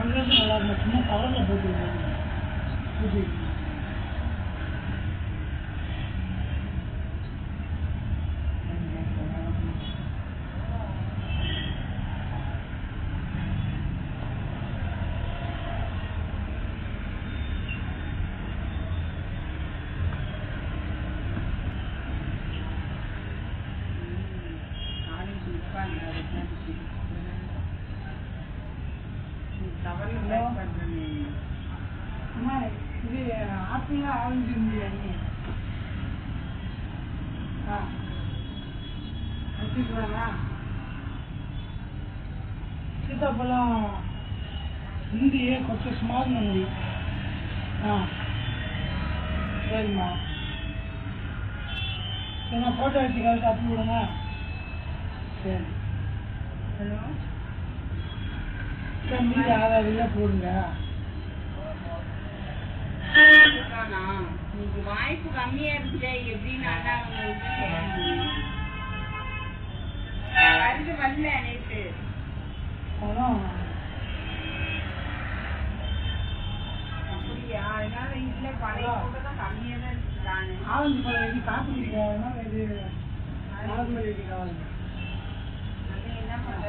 பண்ணுறது நல்லா இருக்கும். சும்மா கவரில் போட்டு ஊற்றி அம்மா இது ஆப்பிளாக ஆரம்பிச்சிருந்தியா நீ? வச்சுக்கலாங்களா? சீத்தாப்பழம் இந்தியே கொஞ்சம் ஸ்மால் நன்றி. சரிம்மா. சரிம்மா, ஃபோட்டோ எடுத்து கரெக்டாக அனுப்பி விடுங்க. சரி. ஹலோ, மீதி ஆதாரில் போடுங்க. வாய்ப்பு கம்மியா இருந்துச்சு. எப்படின்னு கருது வரல நேற்று. அப்படியா? அதனால இல்ல, பழைய கூட தான் கம்மியா தான் இருக்காங்க. ஆரஞ்சு பழம் இது காப்பி, அதனால இது நார்மல் இது காவாங்க. என்ன பண்ற?